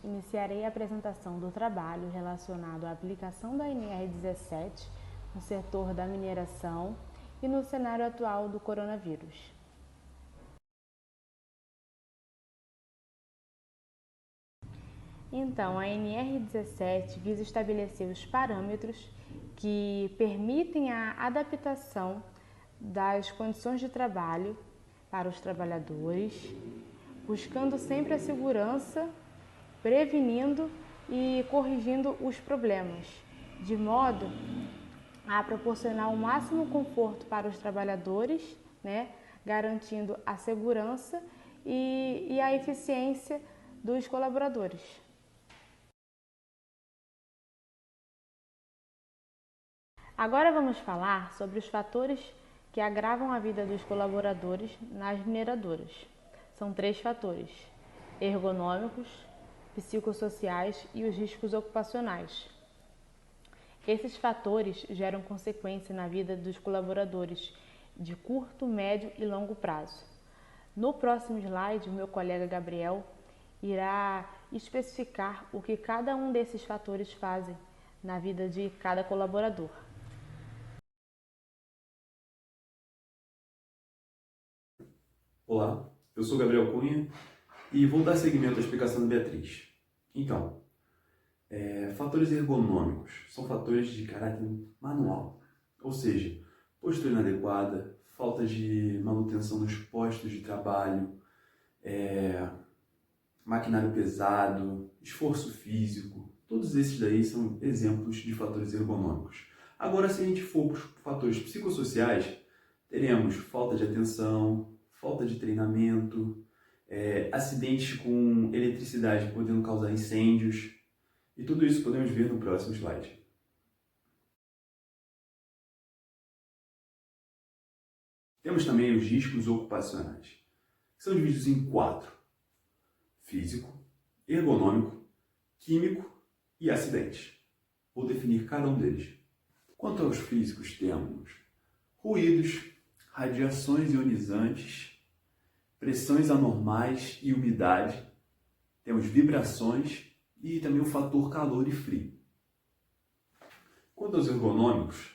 iniciarei a apresentação do trabalho relacionado à aplicação da NR17 no setor da mineração e no cenário atual do coronavírus. Então, a NR17 visa estabelecer os parâmetros que permitem a adaptação das condições de trabalho para os trabalhadores, buscando sempre a segurança, prevenindo e corrigindo os problemas, de modo a proporcionar o máximo conforto para os trabalhadores, garantindo a segurança e a eficiência dos colaboradores. Agora vamos falar sobre os fatores que agravam a vida dos colaboradores nas mineradoras. São 3 fatores: ergonômicos, psicossociais e os riscos ocupacionais. Esses fatores geram consequência na vida dos colaboradores de curto, médio e longo prazo. No próximo slide, o meu colega Gabriel irá especificar o que cada um desses fatores fazem na vida de cada colaborador. Olá, eu sou Gabriel Cunha e vou dar seguimento à explicação da Beatriz. Então, fatores ergonômicos são fatores de caráter manual, ou seja, postura inadequada, falta de manutenção dos postos de trabalho, maquinário pesado, esforço físico, todos esses daí são exemplos de fatores ergonômicos. Agora, se a gente for para os fatores psicossociais, teremos falta de atenção, falta de treinamento, acidentes com eletricidade podendo causar incêndios, e tudo isso podemos ver no próximo slide. Temos também os riscos ocupacionais, que são divididos em 4: físico, ergonômico, químico e acidentes. Vou definir cada um deles. Quanto aos físicos, temos ruídos, radiações ionizantes, pressões anormais e umidade, temos vibrações e também o fator calor e frio. Quanto aos ergonômicos,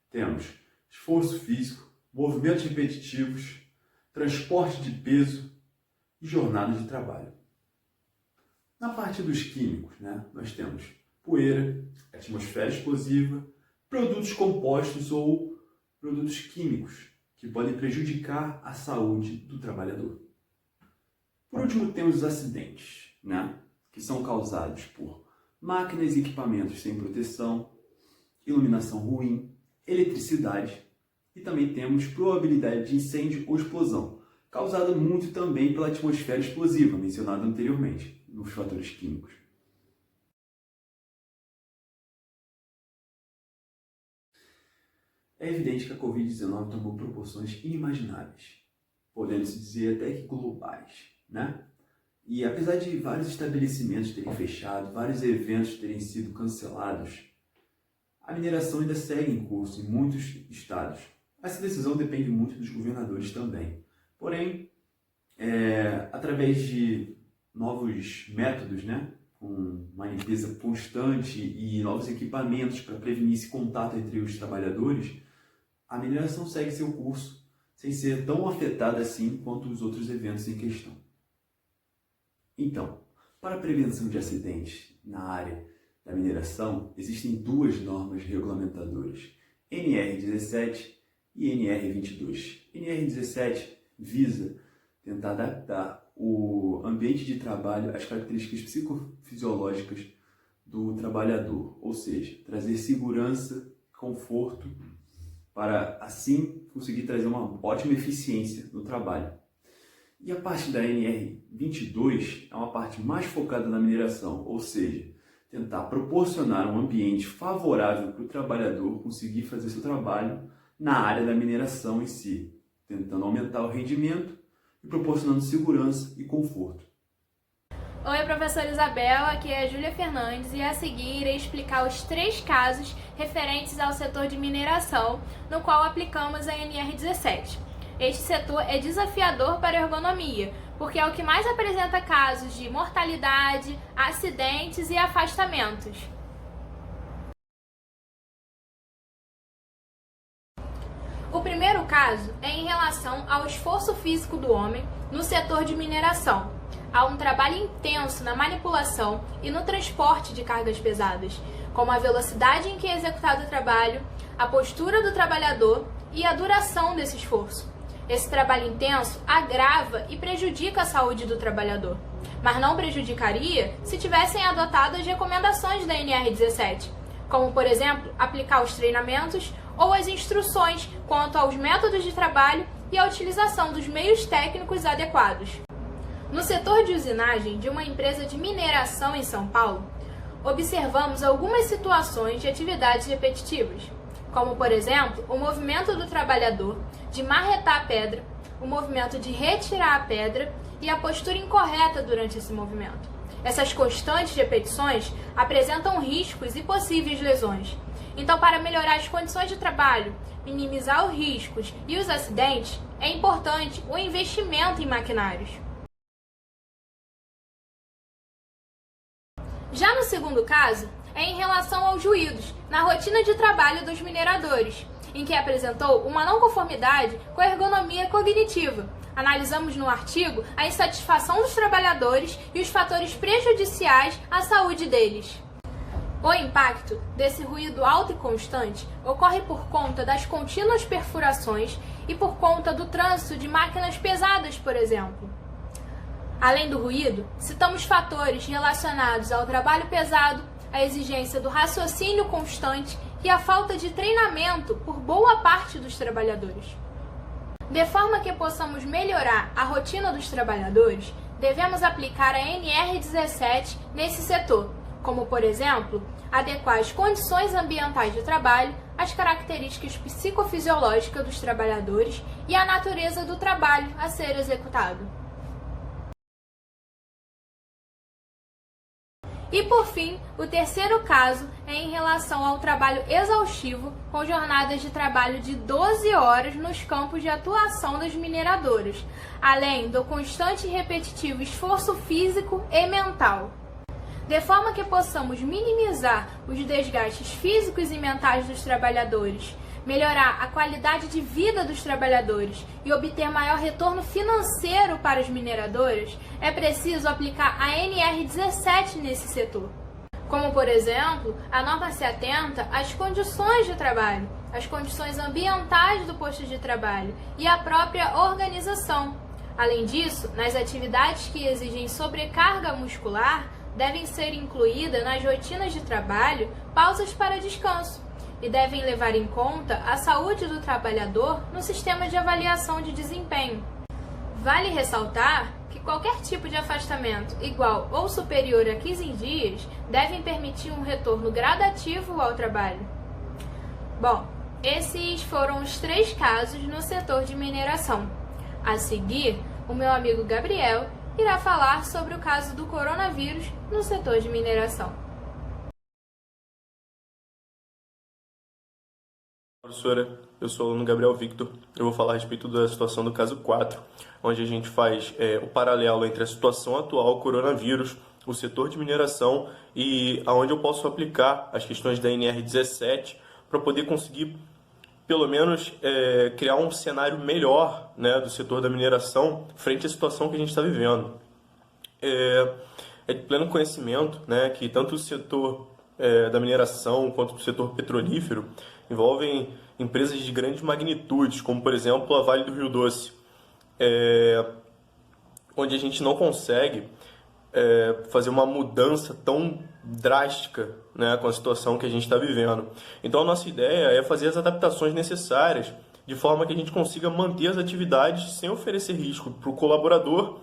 temos esforço físico, movimentos repetitivos, transporte de peso e jornada de trabalho. Na parte dos químicos, nós temos poeira, atmosfera explosiva, produtos compostos ou produtos químicos que podem prejudicar a saúde do trabalhador. Por último, temos os acidentes, que são causados por máquinas e equipamentos sem proteção, iluminação ruim, eletricidade e também temos probabilidade de incêndio ou explosão, causada muito também pela atmosfera explosiva, mencionada anteriormente, nos fatores químicos. É evidente que a Covid-19 tomou proporções inimagináveis, podendo-se dizer até que globais, E apesar de vários estabelecimentos terem fechado, vários eventos terem sido cancelados, a mineração ainda segue em curso em muitos estados. Essa decisão depende muito dos governadores também. Porém, através de novos métodos, com uma limpeza constante e novos equipamentos para prevenir esse contato entre os trabalhadores, a mineração segue seu curso sem ser tão afetada assim quanto os outros eventos em questão. Então, para a prevenção de acidentes na área da mineração, existem 2 normas regulamentadoras, NR17 e NR22. NR17 visa tentar adaptar o ambiente de trabalho às características psicofisiológicas do trabalhador, ou seja, trazer segurança, conforto, para assim conseguir trazer uma ótima eficiência no trabalho. E a parte da NR22 é uma parte mais focada na mineração, ou seja, tentar proporcionar um ambiente favorável para o trabalhador conseguir fazer seu trabalho na área da mineração em si, tentando aumentar o rendimento e proporcionando segurança e conforto. Oi, professora Isabel, aqui é a Júlia Fernandes e a seguir irei explicar os 3 casos referentes ao setor de mineração, no qual aplicamos a NR17. Este setor é desafiador para a ergonomia, porque é o que mais apresenta casos de mortalidade, acidentes e afastamentos. O primeiro caso é em relação ao esforço físico do homem no setor de mineração. Há um trabalho intenso na manipulação e no transporte de cargas pesadas, como a velocidade em que é executado o trabalho, a postura do trabalhador e a duração desse esforço. Esse trabalho intenso agrava e prejudica a saúde do trabalhador, mas não prejudicaria se tivessem adotado as recomendações da NR17, como, por exemplo, aplicar os treinamentos ou as instruções quanto aos métodos de trabalho e a utilização dos meios técnicos adequados. No setor de usinagem de uma empresa de mineração em São Paulo, observamos algumas situações de atividades repetitivas, como, por exemplo, o movimento do trabalhador de marretar a pedra, o movimento de retirar a pedra e a postura incorreta durante esse movimento. Essas constantes repetições apresentam riscos e possíveis lesões. Então, para melhorar as condições de trabalho, minimizar os riscos e os acidentes, é importante o investimento em maquinários. Já no segundo caso, é em relação aos ruídos na rotina de trabalho dos mineradores, em que apresentou uma não conformidade com a ergonomia cognitiva. Analisamos no artigo a insatisfação dos trabalhadores e os fatores prejudiciais à saúde deles. O impacto desse ruído alto e constante ocorre por conta das contínuas perfurações e por conta do trânsito de máquinas pesadas, por exemplo. Além do ruído, citamos fatores relacionados ao trabalho pesado, a exigência do raciocínio constante e a falta de treinamento por boa parte dos trabalhadores. De forma que possamos melhorar a rotina dos trabalhadores, devemos aplicar a NR17 nesse setor, como, por exemplo, adequar as condições ambientais de trabalho, as características psicofisiológicas dos trabalhadores e a natureza do trabalho a ser executado. E, por fim, o terceiro caso é em relação ao trabalho exaustivo com jornadas de trabalho de 12 horas nos campos de atuação das mineradoras, além do constante e repetitivo esforço físico e mental. De forma que possamos minimizar os desgastes físicos e mentais dos trabalhadores, melhorar a qualidade de vida dos trabalhadores e obter maior retorno financeiro para as mineradoras, é preciso aplicar a NR17 nesse setor. Como, por exemplo, a norma se atenta às condições de trabalho, às condições ambientais do posto de trabalho e à própria organização. Além disso, nas atividades que exigem sobrecarga muscular, devem ser incluídas nas rotinas de trabalho pausas para descanso, e devem levar em conta a saúde do trabalhador no sistema de avaliação de desempenho. Vale ressaltar que qualquer tipo de afastamento igual ou superior a 15 dias devem permitir um retorno gradativo ao trabalho. Bom, esses foram os 3 casos no setor de mineração. A seguir, o meu amigo Gabriel irá falar sobre o caso do coronavírus no setor de mineração. Professora, eu sou o aluno Gabriel Victor. Eu vou falar a respeito da situação do caso 4, onde a gente faz o paralelo entre a situação atual, coronavírus, o setor de mineração e aonde eu posso aplicar as questões da NR17 para poder conseguir, pelo menos, criar um cenário melhor, né, do setor da mineração frente à situação que a gente está vivendo. É de pleno conhecimento, né, que tanto o setor da mineração quanto o setor petrolífero envolvem empresas de grandes magnitudes, como, por exemplo, a Vale do Rio Doce, onde a gente não consegue fazer uma mudança tão drástica, né, com a situação que a gente está vivendo. Então, a nossa ideia é fazer as adaptações necessárias de forma que a gente consiga manter as atividades sem oferecer risco para o colaborador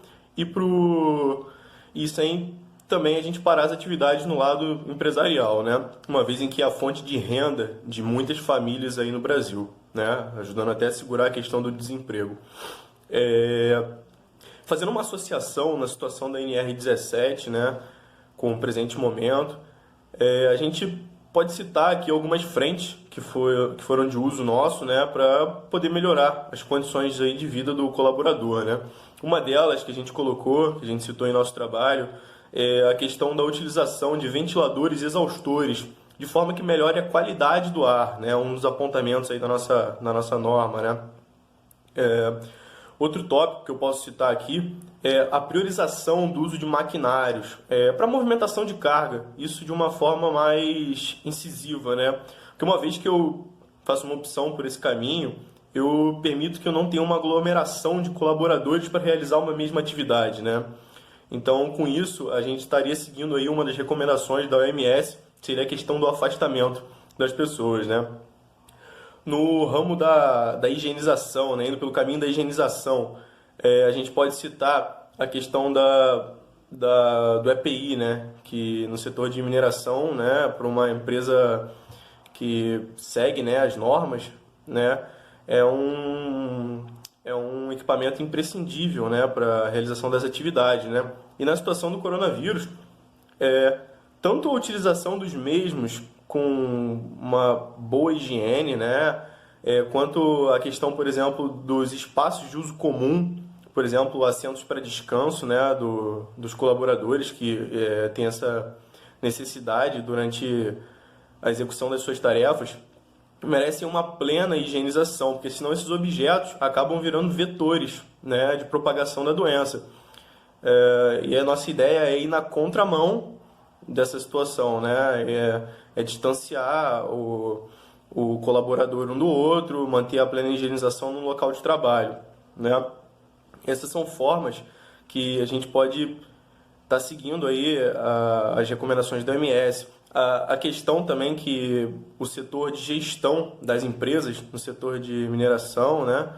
e sem também a gente parar as atividades no lado empresarial, né? Uma vez em que é a fonte de renda de muitas famílias aí no Brasil, né? Ajudando até a segurar a questão do desemprego. Fazendo uma associação na situação da NR17, né, com o presente momento, a gente pode citar aqui algumas frentes que foram de uso nosso, né, para poder melhorar as condições aí de vida do colaborador, né. Uma delas que a gente colocou, que a gente citou em nosso trabalho, é a questão da utilização de ventiladores exaustores, de forma que melhore a qualidade do ar, né, um dos apontamentos aí da nossa norma, né. Outro tópico que eu posso citar aqui é a priorização do uso de maquinários para movimentação de carga, isso de uma forma mais incisiva, né? Porque uma vez que eu faço uma opção por esse caminho, eu permito que eu não tenha uma aglomeração de colaboradores para realizar uma mesma atividade, né? Então, com isso, a gente estaria seguindo aí uma das recomendações da OMS, que seria a questão do afastamento das pessoas, né? No ramo da higienização, né, indo pelo caminho da higienização, a gente pode citar a questão do EPI, né, que no setor de mineração, né, para uma empresa que segue, né, as normas, né, é um equipamento imprescindível, né, para a realização das atividades, né. E na situação do coronavírus, tanto a utilização dos mesmos com uma boa higiene, né, quanto a questão, por exemplo, dos espaços de uso comum, por exemplo, assentos para descanso, né, dos colaboradores que têm essa necessidade durante a execução das suas tarefas, merecem uma plena higienização, porque senão esses objetos acabam virando vetores, né, de propagação da doença. E a nossa ideia é ir na contramão dessa situação, né, distanciar o colaborador um do outro, manter a plena higienização no local de trabalho, né. Essas são formas que a gente pode estar seguindo aí as recomendações da OMS. A questão também que o setor de gestão das empresas, no setor de mineração, né,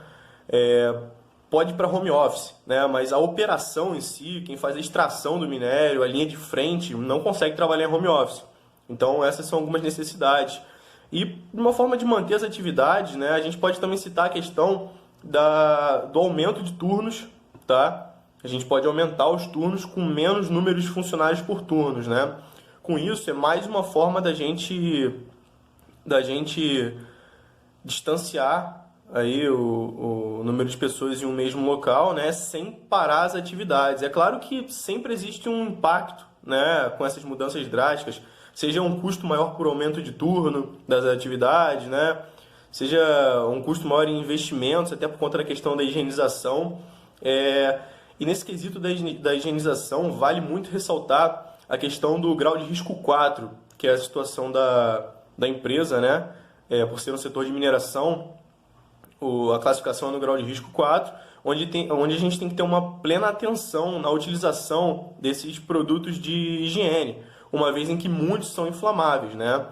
pode ir para home office, né, mas a operação em si, quem faz a extração do minério, a linha de frente, não consegue trabalhar em home office. Então essas são algumas necessidades. E uma forma de manter as atividades, né, a gente pode também citar a questão do aumento de turnos, tá? A gente pode aumentar os turnos com menos números de funcionários por turnos, né? Com isso, é mais uma forma da gente distanciar aí o número de pessoas em um mesmo local, né, sem parar as atividades. É claro que sempre existe um impacto, né, com essas mudanças drásticas, seja um custo maior por aumento de turno das atividades, né, seja um custo maior em investimentos, até por conta da questão da higienização. E nesse quesito da higienização, vale muito ressaltar a questão do grau de risco 4, que é a situação da empresa, né? Por ser um setor de mineração, a classificação é no grau de risco 4, onde a gente tem que ter uma plena atenção na utilização desses produtos de higiene, uma vez em que muitos são inflamáveis, né?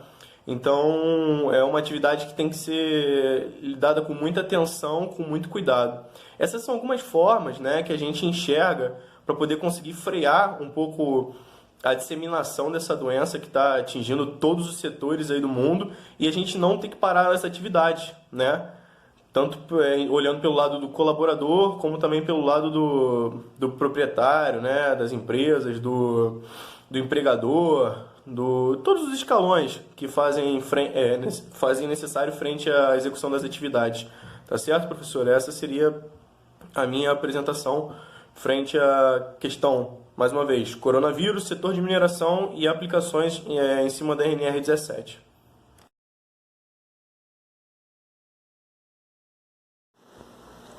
Então, é uma atividade que tem que ser lidada com muita atenção, com muito cuidado. Essas são algumas formas, né, que a gente enxerga para poder conseguir frear um pouco a disseminação dessa doença que está atingindo todos os setores aí do mundo e a gente não tem que parar as atividades, né? Tanto olhando pelo lado do colaborador, como também pelo lado do proprietário, né, das empresas, do empregador, todos os escalões que fazem necessário frente à execução das atividades. Tá certo, professor? Essa seria a minha apresentação frente à questão, mais uma vez, coronavírus, setor de mineração e aplicações em cima da NR17.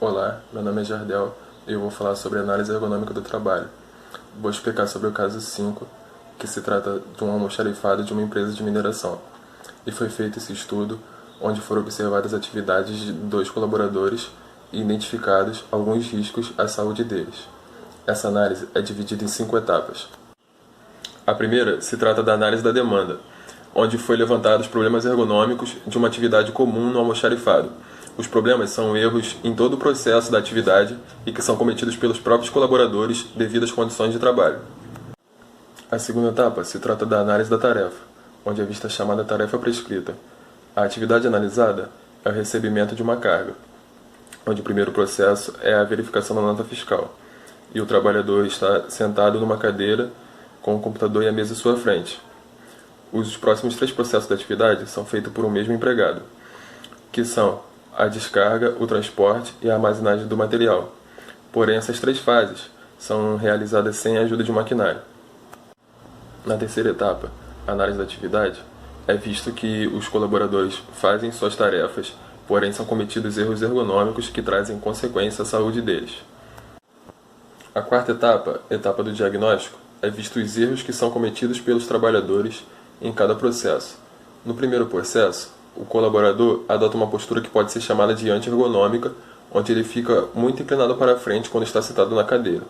Olá, meu nome é Jardel e eu vou falar sobre análise ergonômica do trabalho. Vou explicar sobre o caso 5, que se trata de um almoxarifado de uma empresa de mineração. E foi feito esse estudo, onde foram observadas as atividades de 2 colaboradores e identificados alguns riscos à saúde deles. Essa análise é dividida em 5 etapas. A primeira se trata da análise da demanda, onde foi levantados problemas ergonômicos de uma atividade comum no almoxarifado. Os problemas são erros em todo o processo da atividade e que são cometidos pelos próprios colaboradores devido às condições de trabalho. A segunda etapa se trata da análise da tarefa, onde é vista a chamada tarefa prescrita. A atividade analisada é o recebimento de uma carga, onde o primeiro processo é a verificação da nota fiscal, e o trabalhador está sentado numa cadeira com o computador e a mesa à sua frente. os próximos 3 processos da atividade são feitos por um mesmo empregado, que são a descarga, o transporte e a armazenagem do material. Porém, essas 3 fases são realizadas sem a ajuda de um maquinário. Na terceira etapa, a análise da atividade, é visto que os colaboradores fazem suas tarefas, porém são cometidos erros ergonômicos que trazem consequência à saúde deles. A quarta etapa, etapa do diagnóstico, é visto os erros que são cometidos pelos trabalhadores em cada processo. No primeiro processo, o colaborador adota uma postura que pode ser chamada de anti-ergonômica, onde ele fica muito inclinado para frente quando está sentado na cadeira.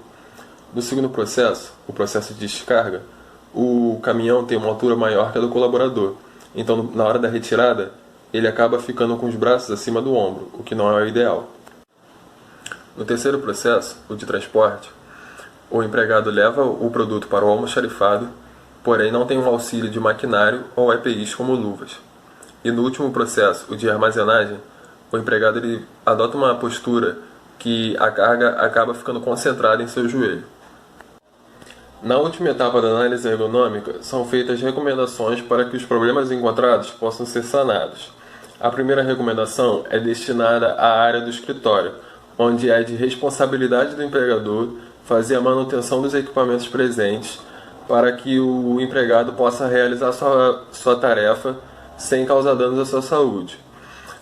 No segundo processo, o processo de descarga, o caminhão tem uma altura maior que a do colaborador, então na hora da retirada, ele acaba ficando com os braços acima do ombro, o que não é o ideal. No terceiro processo, o de transporte, o empregado leva o produto para o almoxarifado, porém não tem um auxílio de maquinário ou EPIs como luvas. E no último processo, o de armazenagem, o empregado ele adota uma postura que a carga acaba ficando concentrada em seu joelho. Na última etapa da análise ergonômica, são feitas recomendações para que os problemas encontrados possam ser sanados. A primeira recomendação é destinada à área do escritório, onde é de responsabilidade do empregador fazer a manutenção dos equipamentos presentes para que o empregado possa realizar sua tarefa sem causar danos à sua saúde.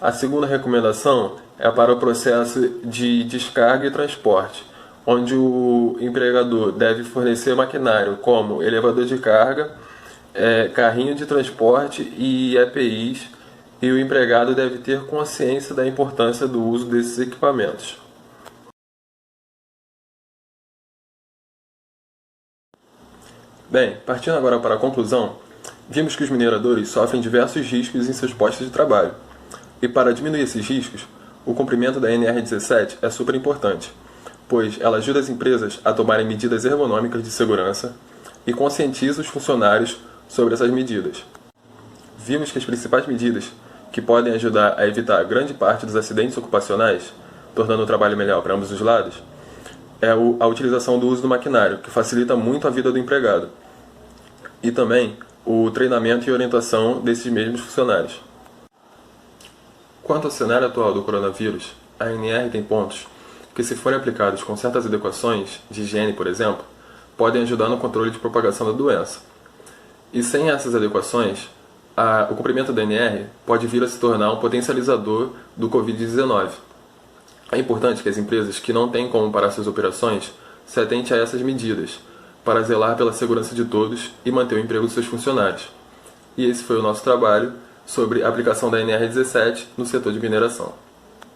A segunda recomendação é para o processo de descarga e transporte, onde o empregador deve fornecer maquinário como elevador de carga, carrinho de transporte e EPIs, e o empregado deve ter consciência da importância do uso desses equipamentos. Bem, partindo agora para a conclusão, vimos que os mineradores sofrem diversos riscos em seus postos de trabalho. E para diminuir esses riscos, o cumprimento da NR17 é super importante, pois ela ajuda as empresas a tomarem medidas ergonômicas de segurança e conscientiza os funcionários sobre essas medidas. Vimos que as principais medidas que podem ajudar a evitar grande parte dos acidentes ocupacionais, tornando o trabalho melhor para ambos os lados, é a utilização do uso do maquinário, que facilita muito a vida do empregado, e também o treinamento e orientação desses mesmos funcionários. Quanto ao cenário atual do coronavírus, a ANR tem pontos que, se forem aplicados com certas adequações de higiene, por exemplo, podem ajudar no controle de propagação da doença. E sem essas adequações, o cumprimento da ANR pode vir a se tornar um potencializador do Covid-19. É importante que as empresas que não têm como parar suas operações se atentem a essas medidas, para zelar pela segurança de todos e manter o emprego dos seus funcionários. E esse foi o nosso trabalho sobre a aplicação da NR17 no setor de mineração.